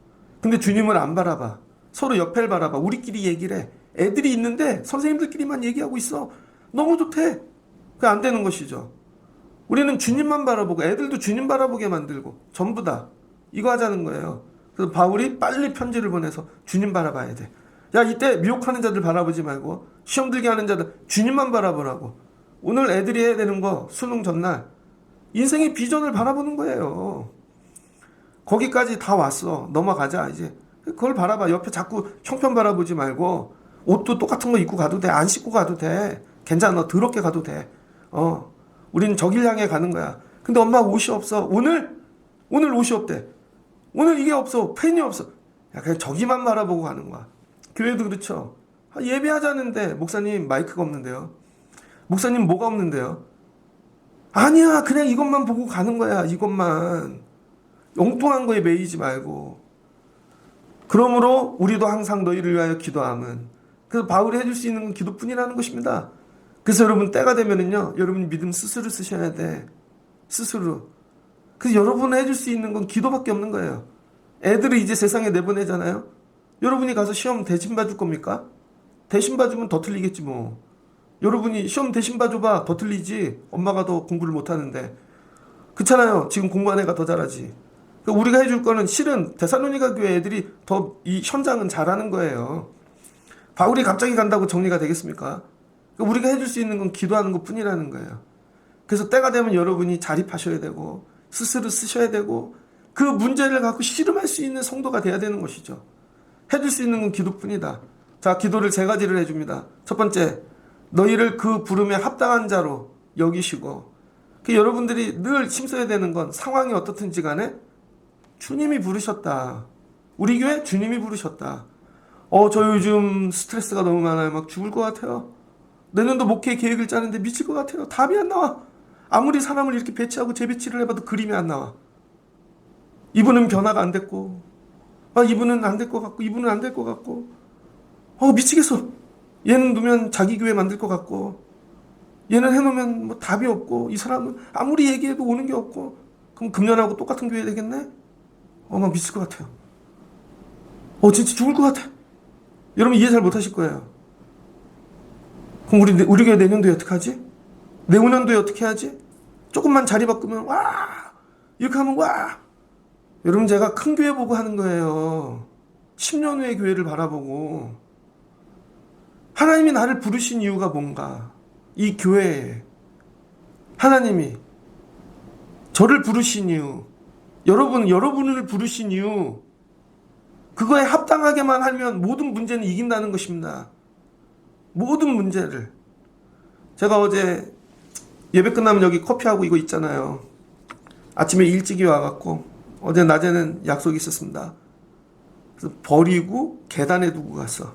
근데 주님을 안 바라봐. 서로 옆을 바라봐. 우리끼리 얘기를 해. 애들이 있는데 선생님들끼리만 얘기하고 있어. 너무 좋대. 그게 안 되는 것이죠. 우리는 주님만 바라보고 애들도 주님 바라보게 만들고 전부 다 이거 하자는 거예요. 그래서 바울이 빨리 편지를 보내서 주님 바라봐야 돼. 야, 이때 미혹하는 자들 바라보지 말고 시험 들게 하는 자들 주님만 바라보라고. 오늘 애들이 해야 되는 거, 수능 전날 인생의 비전을 바라보는 거예요. 거기까지 다 왔어. 넘어가자 이제. 그걸 바라봐. 옆에 자꾸 형편 바라보지 말고 옷도 똑같은 거 입고 가도 돼. 안 씻고 가도 돼. 괜찮아. 더럽게 가도 돼. 우리는 저길 향해 가는 거야. 근데 엄마 옷이 없어. 오늘 옷이 없대. 오늘 이게 없어. 펜이 없어. 야, 그냥 저기만 바라보고 가는 거야. 교회도 그렇죠. 예배하자는데 목사님 마이크가 없는데요. 목사님 뭐가 없는데요. 아니야, 그냥 이것만 보고 가는 거야. 이것만. 엉뚱한 거에 매이지 말고. 그러므로 우리도 항상 너희를 위하여 기도함은. 그래서 바울이 해줄 수 있는 건 기도뿐이라는 것입니다. 그래서 여러분, 때가 되면은요, 여러분 믿음 스스로 쓰셔야 돼. 스스로. 그래서 여러분 해줄 수 있는 건 기도밖에 없는 거예요. 애들을 이제 세상에 내보내잖아요. 여러분이 가서 시험 대신 봐줄 겁니까? 대신 봐주면 더 틀리겠지 뭐. 여러분이 시험 대신 봐줘봐. 더 틀리지. 엄마가 더 공부를 못하는데. 그렇잖아요. 지금 공부한 애가 더 잘하지. 그러니까 우리가 해줄 거는 실은 데살로니가 교회 애들이 더 이 현장은 잘하는 거예요. 바울이 갑자기 간다고 정리가 되겠습니까? 그러니까 우리가 해줄 수 있는 건 기도하는 것 뿐이라는 거예요. 그래서 때가 되면 여러분이 자립하셔야 되고 스스로 쓰셔야 되고 그 문제를 갖고 씨름할 수 있는 성도가 돼야 되는 것이죠. 해줄 수 있는 건 기도뿐이다. 자, 기도를 세 가지를 해줍니다. 첫 번째, 너희를 그 부름에 합당한 자로 여기시고, 여러분들이 늘 힘써야 되는 건 상황이 어떻든지 간에 주님이 부르셨다. 우리 교회 주님이 부르셨다. 저 요즘 스트레스가 너무 많아요. 막 죽을 것 같아요. 내년도 목회 계획을 짜는데 미칠 것 같아요. 답이 안 나와. 아무리 사람을 이렇게 배치하고 재배치를 해봐도 그림이 안 나와. 이분은 변화가 안 됐고, 이분은 안 될 것 같고, 이분은 안 될 것 같고, 미치겠어. 얘는 두면 자기 교회 만들 것 같고, 얘는 해놓으면 뭐 답이 없고, 이 사람은 아무리 얘기해도 오는 게 없고, 그럼 금년하고 똑같은 교회 되겠네? 막 미칠 것 같아요. 진짜 죽을 것 같아. 여러분 이해 잘 못하실 거예요. 그럼 우리 교회 내년도에 어떻게 하지? 내후년도에 어떻게 하지? 조금만 자리 바꾸면 와! 이렇게 하면 와! 여러분 제가 큰 교회 보고 하는 거예요. 10년 후의 교회를 바라보고. 하나님이 나를 부르신 이유가 뭔가? 이 교회에 하나님이 저를 부르신 이유, 여러분을 부르신 이유, 그거에 합당하게만 하면 모든 문제는 이긴다는 것입니다. 모든 문제를. 제가 어제 예배 끝나면 여기 커피하고 이거 있잖아요. 아침에 일찍이 와갖고 어제 낮에는 약속이 있었습니다. 그래서 버리고 계단에 두고 갔어.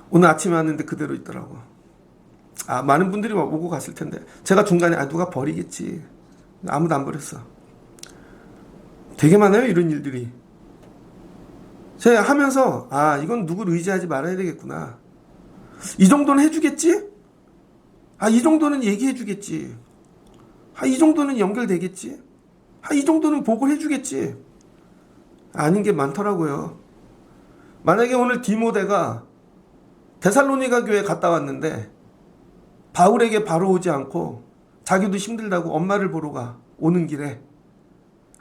오늘 아침에 왔는데 그대로 있더라고. 많은 분들이 오고 갔을 텐데 제가 중간에 누가 버리겠지. 아무도 안 버렸어. 되게 많아요 이런 일들이. 제가 하면서 이건 누구를 의지하지 말아야 되겠구나. 이 정도는 해주겠지? 이 정도는 얘기해주겠지. 이 정도는 연결되겠지. 이 정도는 보고를 해주겠지. 아닌 게 많더라고요. 만약에 오늘 디모데가 데살로니가 교회 갔다 왔는데 바울에게 바로 오지 않고 자기도 힘들다고 엄마를 보러 가. 오는 길에.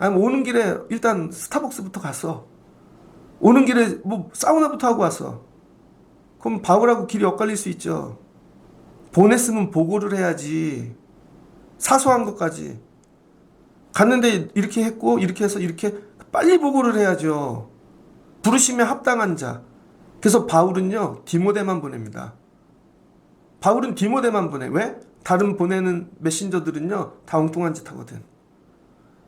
오는 길에 일단 스타벅스부터 갔어. 오는 길에 뭐 사우나부터 하고 왔어. 그럼 바울하고 길이 엇갈릴 수 있죠. 보냈으면 보고를 해야지. 사소한 것까지. 갔는데 이렇게 했고 이렇게 해서 이렇게 빨리 보고를 해야죠. 부르심에 합당한 자. 그래서 바울은요 디모데만 보냅니다. 바울은 디모데만 보내. 왜? 다른 보내는 메신저들은요 다 엉뚱한 짓 하거든.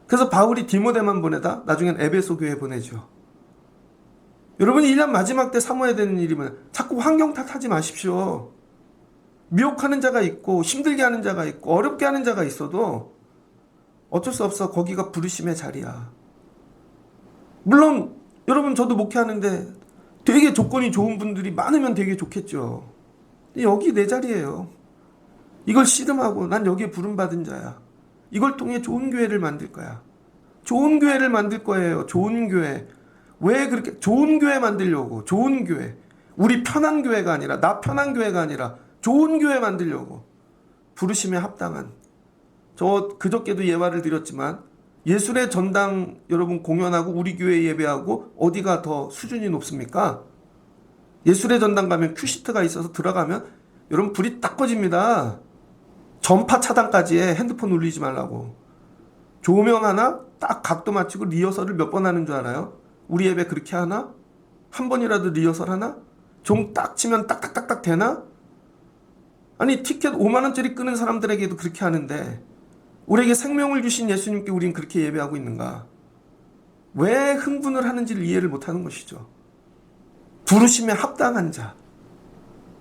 그래서 바울이 디모데만 보내다 나중엔 에베소 교회 보내죠. 여러분이 1년 마지막 때 사모해야 되는 일이 뭐냐? 자꾸 환경 탓하지 마십시오. 미혹하는 자가 있고 힘들게 하는 자가 있고 어렵게 하는 자가 있어도 어쩔 수 없어. 거기가 부르심의 자리야. 물론 여러분 저도 목회하는데 되게 조건이 좋은 분들이 많으면 되게 좋겠죠. 근데 여기 내 자리예요. 이걸 씨름하고 난 여기에 부름받은 자야. 이걸 통해 좋은 교회를 만들 거야. 좋은 교회를 만들 거예요. 좋은 교회. 왜 그렇게 좋은 교회 만들려고? 좋은 교회. 우리 편한 교회가 아니라 나 편한 교회가 아니라 좋은 교회 만들려고. 부르심에 합당한. 저 그저께도 예화를 드렸지만 예술의 전당 여러분 공연하고 우리 교회 예배하고 어디가 더 수준이 높습니까? 예술의 전당 가면 큐시트가 있어서 들어가면 여러분 불이 딱 꺼집니다. 전파 차단까지 해. 핸드폰 울리지 말라고. 조명 하나 딱 각도 맞추고 리허설을 몇 번 하는 줄 알아요? 우리 예배 그렇게 하나? 한 번이라도 리허설 하나? 종 딱 치면 딱딱딱딱 되나? 아니 티켓 5만원짜리 끄는 사람들에게도 그렇게 하는데 우리에게 생명을 주신 예수님께 우린 그렇게 예배하고 있는가? 왜 흥분을 하는지를 이해를 못하는 것이죠. 부르심에 합당한 자.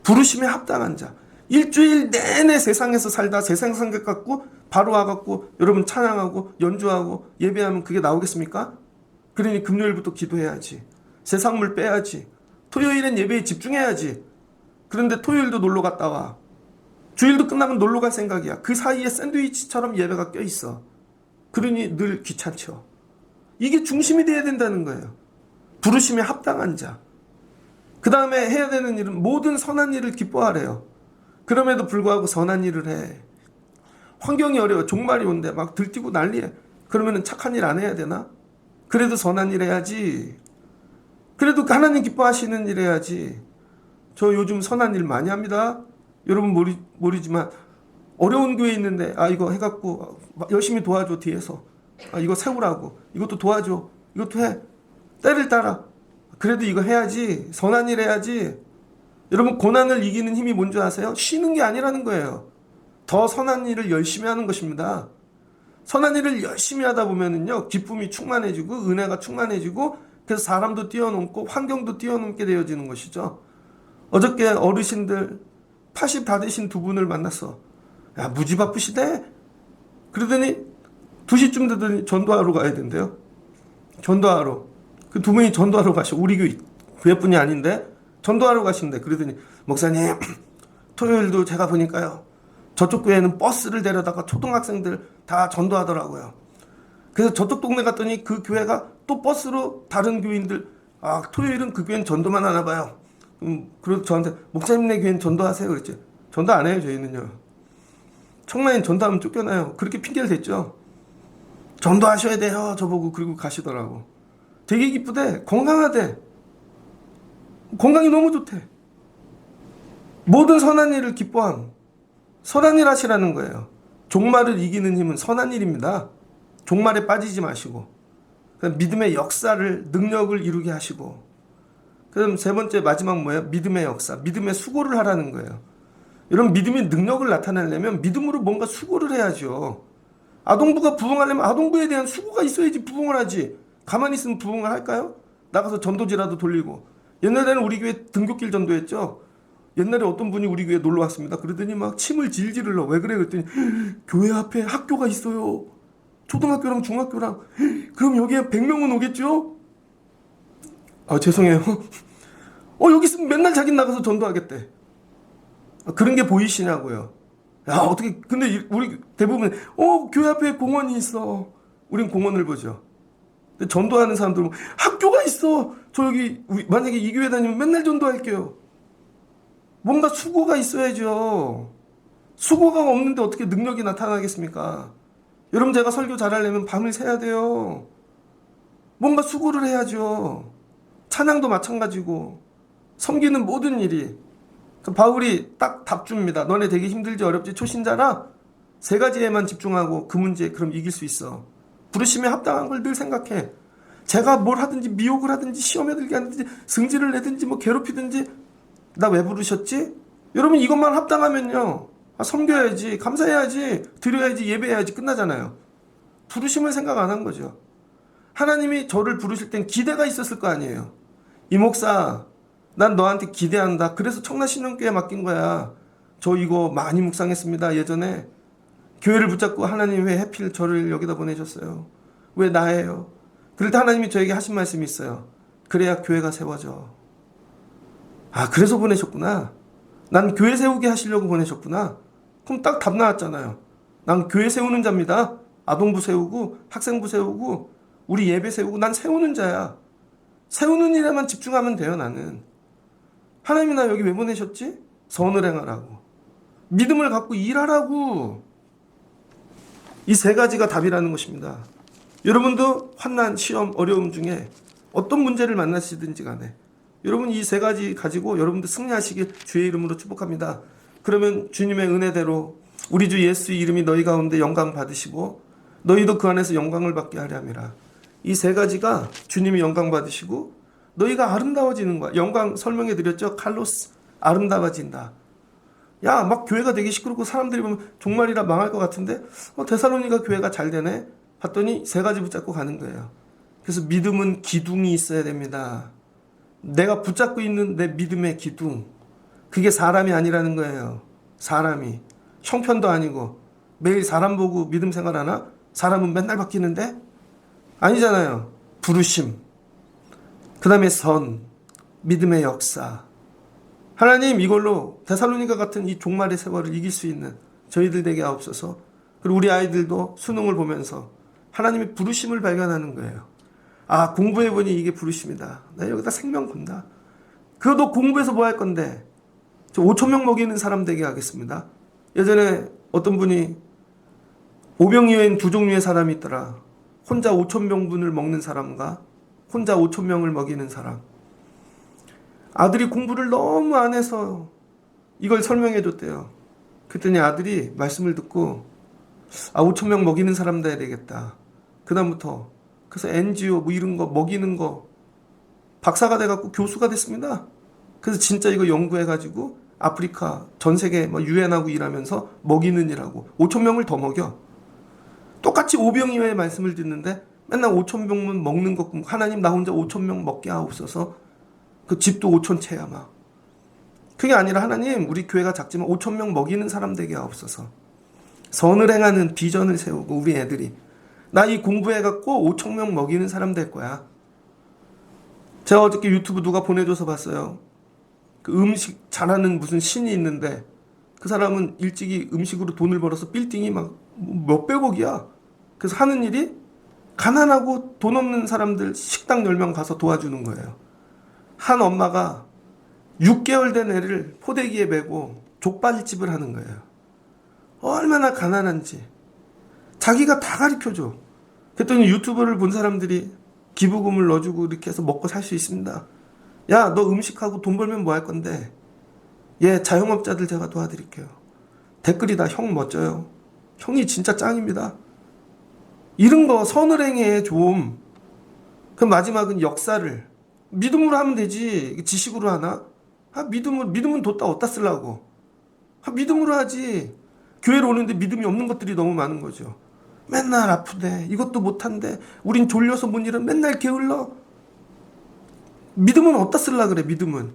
부르심에 합당한 자. 일주일 내내 세상에서 살다 세상 생각 갖고 바로 와갖고 여러분 찬양하고 연주하고 예배하면 그게 나오겠습니까? 그러니 금요일부터 기도해야지. 세상물 빼야지. 토요일엔 예배에 집중해야지. 그런데 토요일도 놀러 갔다 와. 주일도 끝나면 놀러 갈 생각이야. 그 사이에 샌드위치처럼 예배가 껴있어. 그러니 늘 귀찮죠. 이게 중심이 돼야 된다는 거예요. 부르심에 합당한 자. 그 다음에 해야 되는 일은 모든 선한 일을 기뻐하래요. 그럼에도 불구하고 선한 일을 해. 환경이 어려워. 종말이 온대. 막 들뛰고 난리해. 그러면 착한 일 안 해야 되나? 그래도 선한 일 해야지. 그래도 하나님 기뻐하시는 일 해야지. 저 요즘 선한 일 많이 합니다. 여러분 모르지만 어려운 교회 있는데 이거 해갖고 열심히 도와줘. 뒤에서 이거 세우라고. 이것도 도와줘. 이것도 해. 때를 따라. 그래도 이거 해야지. 선한 일 해야지. 여러분, 고난을 이기는 힘이 뭔지 아세요? 쉬는 게 아니라는 거예요. 더 선한 일을 열심히 하는 것입니다. 선한 일을 열심히 하다 보면은요, 기쁨이 충만해지고 은혜가 충만해지고, 그래서 사람도 뛰어넘고 환경도 뛰어넘게 되어지는 것이죠. 어저께 어르신들 80 다 되신 두 분을 만났어. 야, 무지 바쁘시대? 그러더니 2시쯤 되더니 전도하러 가야 된대요. 전도하러. 그 두 분이 전도하러 가셔. 우리 교회뿐이 아닌데 전도하러 가신대. 그러더니 목사님, 토요일도 제가 보니까요, 저쪽 교회는 버스를 데려다가 초등학생들 다 전도하더라고요. 그래서 저쪽 동네 갔더니 그 교회가 또 버스로 다른 교인들, 토요일은 그 교회는 전도만 하나 봐요. 그래서 저한테 목사님네 교회는 전도하세요 그랬지. 전도 안 해요 저희는요. 청라인 전도하면 쫓겨나요. 그렇게 핑계를 댔죠. 전도하셔야 돼요 저보고. 그리고 가시더라고. 되게 기쁘대. 건강하대. 건강이 너무 좋대. 모든 선한 일을 기뻐함. 선한 일 하시라는 거예요. 종말을 이기는 힘은 선한 일입니다. 종말에 빠지지 마시고, 믿음의 역사를, 능력을 이루게 하시고, 그럼 세 번째 마지막 뭐예요? 믿음의 역사, 믿음의 수고를 하라는 거예요. 여러분, 믿음의 능력을 나타내려면 믿음으로 뭔가 수고를 해야죠. 아동부가 부흥하려면 아동부에 대한 수고가 있어야지 부흥을 하지. 가만히 있으면 부흥을 할까요? 나가서 전도지라도 돌리고. 옛날에는 우리 교회 등굣길 전도했죠. 옛날에 어떤 분이 우리 교회에 놀러 왔습니다. 그러더니 막 침을 질질 흘러. 왜 그래? 그랬더니 교회 앞에 학교가 있어요. 초등학교랑 중학교랑. 그럼 여기에 100명은 오겠죠? 죄송해요. 여기 있으면 맨날 자기 나가서 전도하겠대. 그런 게 보이시냐고요. 야, 어떻게, 근데 우리 대부분, 교회 앞에 공원이 있어. 우린 공원을 보죠. 근데 전도하는 사람들은 학교가 있어. 저 여기, 만약에 이 교회 다니면 맨날 전도할게요. 뭔가 수고가 있어야죠. 수고가 없는데 어떻게 능력이 나타나겠습니까? 여러분, 제가 설교 잘하려면 밤을 새야 돼요. 뭔가 수고를 해야죠. 찬양도 마찬가지고, 섬기는 모든 일이. 바울이 딱 답 줍니다. 너네 되게 힘들지 어렵지 초신자라 3가지에만 집중하고 그 문제 그럼 이길 수 있어. 부르심에 합당한 걸 늘 생각해. 제가 뭘 하든지 미혹을 하든지 시험에 들게 하든지 승질을 내든지 뭐 괴롭히든지 나 왜 부르셨지? 여러분, 이것만 합당하면요, 섬겨야지, 감사해야지, 드려야지, 예배해야지 끝나잖아요. 부르심을 생각 안 한 거죠. 하나님이 저를 부르실 땐 기대가 있었을 거 아니에요. 이 목사, 난 너한테 기대한다. 그래서 청라신령교회 맡긴 거야. 저 이거 많이 묵상했습니다. 예전에 교회를 붙잡고 하나님 왜 하필 저를 여기다 보내셨어요? 왜 나예요? 그럴 때 하나님이 저에게 하신 말씀이 있어요. 그래야 교회가 세워져. 그래서 보내셨구나. 난 교회 세우게 하시려고 보내셨구나. 그럼 딱 답 나왔잖아요. 난 교회 세우는 자입니다. 아동부 세우고 학생부 세우고 우리 예배 세우고 난 세우는 자야. 세우는 일에만 집중하면 돼요. 나는. 하나님이 나 여기 왜 보내셨지? 선을 행하라고. 믿음을 갖고 일하라고. 이 3가지가 답이라는 것입니다. 여러분도 환난, 시험, 어려움 중에 어떤 문제를 만나시든지 간에 여러분 이 3가지 가지고 여러분도 승리하시길 주의 이름으로 축복합니다. 그러면 주님의 은혜대로 우리 주 예수 이름이 너희 가운데 영광 받으시고 너희도 그 안에서 영광을 받게 하려 함이라. 이 3가지가 주님이 영광 받으시고 너희가 아름다워지는 거야. 영광 설명해 드렸죠. 칼로스, 아름다워진다. 야, 막 교회가 되게 시끄럽고 사람들이 보면 종말이라 망할 것 같은데 데살로니가 교회가 잘 되네. 봤더니 3가지 붙잡고 가는 거예요. 그래서 믿음은 기둥이 있어야 됩니다. 내가 붙잡고 있는 내 믿음의 기둥, 그게 사람이 아니라는 거예요. 사람이. 형편도 아니고 매일 사람 보고 믿음 생활하나? 사람은 맨날 바뀌는데? 아니잖아요. 부르심, 그 다음에 선, 믿음의 역사. 하나님, 이걸로 데살로니가 같은 이 종말의 세월을 이길 수 있는 저희들 되게 하옵소서. 그리고 우리 아이들도 수능을 보면서 하나님의 부르심을 발견하는 거예요. 공부해보니 이게 부르심이다. 나 여기다 생명 건다. 그래도 공부해서 뭐 할 건데? 저 5,000명 먹이는 사람 되게 하겠습니다. 예전에 어떤 분이 오병이어인 2종류의 사람이 있더라. 혼자 5,000명분을 먹는 사람과 혼자 5,000명을 먹이는 사람. 아들이 공부를 너무 안 해서 이걸 설명해 줬대요. 그랬더니 아들이 말씀을 듣고 5,000명 먹이는 사람 돼야 되겠다. 그다음부터 그래서 NGO 뭐 이런 거 먹이는 거 박사가 돼갖고 교수가 됐습니다. 그래서 진짜 이거 연구해가지고 아프리카 전 세계 유엔하고 일하면서 먹이는 일하고 5천 명을 더 먹여. 똑같이 오병이어의 말씀을 듣는데 맨날 5천 명만 먹는 것, 하나님 나 혼자 5천 명 먹게 하옵소서. 그 집도 5천 채야 막. 그게 아니라 하나님 우리 교회가 작지만 5천 명 먹이는 사람 되게 하옵소서. 선을 행하는 비전을 세우고 우리 애들이 나 이 공부해갖고 5천 명 먹이는 사람 될 거야. 제가 어저께 유튜브 누가 보내줘서 봤어요. 그 음식 잘하는 무슨 신이 있는데 그 사람은 일찍이 음식으로 돈을 벌어서 빌딩이 막 몇백억이야. 그래서 하는 일이 가난하고 돈 없는 사람들 식당 10명 가서 도와주는 거예요. 한 엄마가 6개월 된 애를 포대기에 메고 족발집을 하는 거예요. 얼마나 가난한지 자기가 다 가르쳐줘. 그랬더니 유튜브를 본 사람들이 기부금을 넣어주고 이렇게 해서 먹고 살 수 있습니다. 야, 너 음식하고 돈 벌면 뭐 할 건데? 예, 자영업자들 제가 도와드릴게요. 댓글이 다 형 멋져요. 형이 진짜 짱입니다. 이런 거 선을 행해 좀. 그럼 마지막은 역사를 믿음으로 하면 되지. 지식으로 하나? 믿음은 뒀다 어디다 쓰려고. 믿음으로 하지. 교회로 오는데 믿음이 없는 것들이 너무 많은 거죠. 맨날 아프대. 이것도 못한대. 우린 졸려서 못 일은 맨날 게을러. 믿음은 어디다 쓰려고 그래. 믿음은.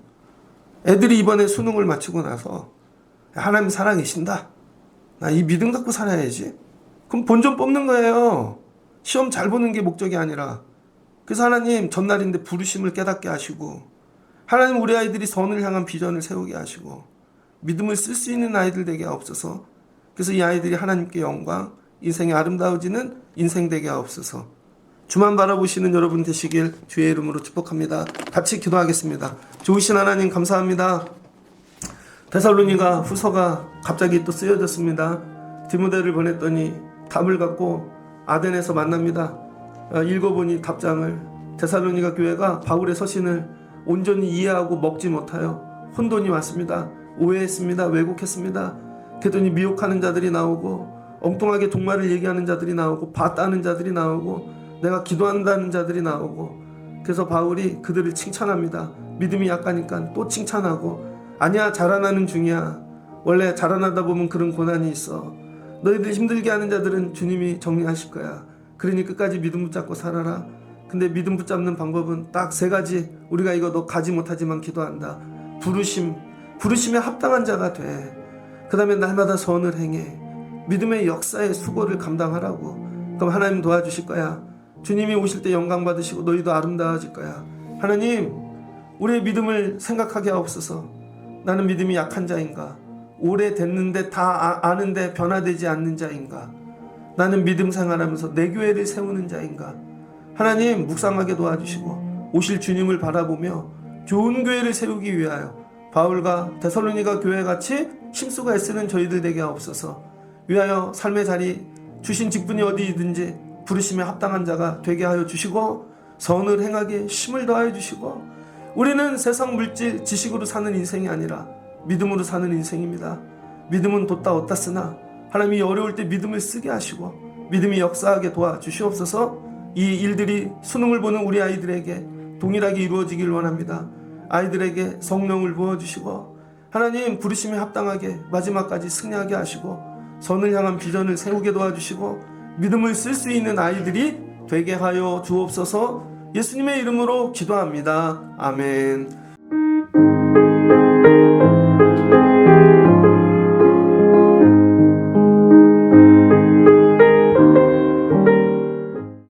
애들이 이번에 수능을 마치고 나서 하나님 살아계신다. 나 이 믿음 갖고 살아야지. 그럼 본전 뽑는 거예요. 시험 잘 보는 게 목적이 아니라. 그래서 하나님 전날인데 부르심을 깨닫게 하시고 하나님 우리 아이들이 선을 향한 비전을 세우게 하시고 믿음을 쓸 수 있는 아이들 되게 하옵소서. 그래서 이 아이들이 하나님께 영광, 인생이 아름다워지는 인생 되게 하옵소서. 주만 바라보시는 여러분 되시길 주의 이름으로 축복합니다. 같이 기도하겠습니다. 좋으신 하나님 감사합니다. 데살로니가 후서가 갑자기 또 쓰여졌습니다. 디모데를 보냈더니 답을 갖고 아덴에서 만납니다. 읽어보니 답장을 데살로니가 교회가 바울의 서신을 온전히 이해하고 먹지 못하여 혼돈이 왔습니다. 오해했습니다. 왜곡했습니다. 그랬더니 미혹하는 자들이 나오고 엉뚱하게 종말을 얘기하는 자들이 나오고 봤다는 자들이 나오고 내가 기도한다는 자들이 나오고 그래서 바울이 그들을 칭찬합니다. 믿음이 약하니까 또 칭찬하고 아니야 자라나는 중이야. 원래 자라나다 보면 그런 고난이 있어. 너희들 힘들게 하는 자들은 주님이 정리하실 거야. 그러니 끝까지 믿음 붙잡고 살아라. 근데 믿음 붙잡는 방법은 딱 3가지. 우리가 이거 너 가지 못하지만 기도한다. 부르심에 합당한 자가 돼. 그 다음에 날마다 선을 행해. 믿음의 역사의 수고를 감당하라고. 그럼 하나님 도와주실 거야. 주님이 오실 때 영광 받으시고 너희도 아름다워질 거야. 하나님 우리의 믿음을 생각하게 하옵소서. 나는 믿음이 약한 자인가? 오래됐는데 다 아는데 변화되지 않는 자인가? 나는 믿음 생활하면서 내 교회를 세우는 자인가? 하나님 묵상하게 도와주시고 오실 주님을 바라보며 좋은 교회를 세우기 위하여 바울과 데살로니가 교회같이 힘쓰고 애쓰는 저희들 되게 하옵소서. 위하여 삶의 자리 주신 직분이 어디든지 부르심에 합당한 자가 되게 하여 주시고 선을 행하게 힘을 더하여 주시고 우리는 세상 물질 지식으로 사는 인생이 아니라 믿음으로 사는 인생입니다. 믿음은 뒀다 얻다 쓰나 하나님이 어려울 때 믿음을 쓰게 하시고 믿음이 역사하게 도와주시옵소서. 이 일들이 수능을 보는 우리 아이들에게 동일하게 이루어지길 원합니다. 아이들에게 성령을 부어주시고 하나님 부르심에 합당하게 마지막까지 승리하게 하시고 선을 향한 비전을 세우게 도와주시고 믿음을 쓸 수 있는 아이들이 되게 하여 주옵소서. 예수님의 이름으로 기도합니다. 아멘.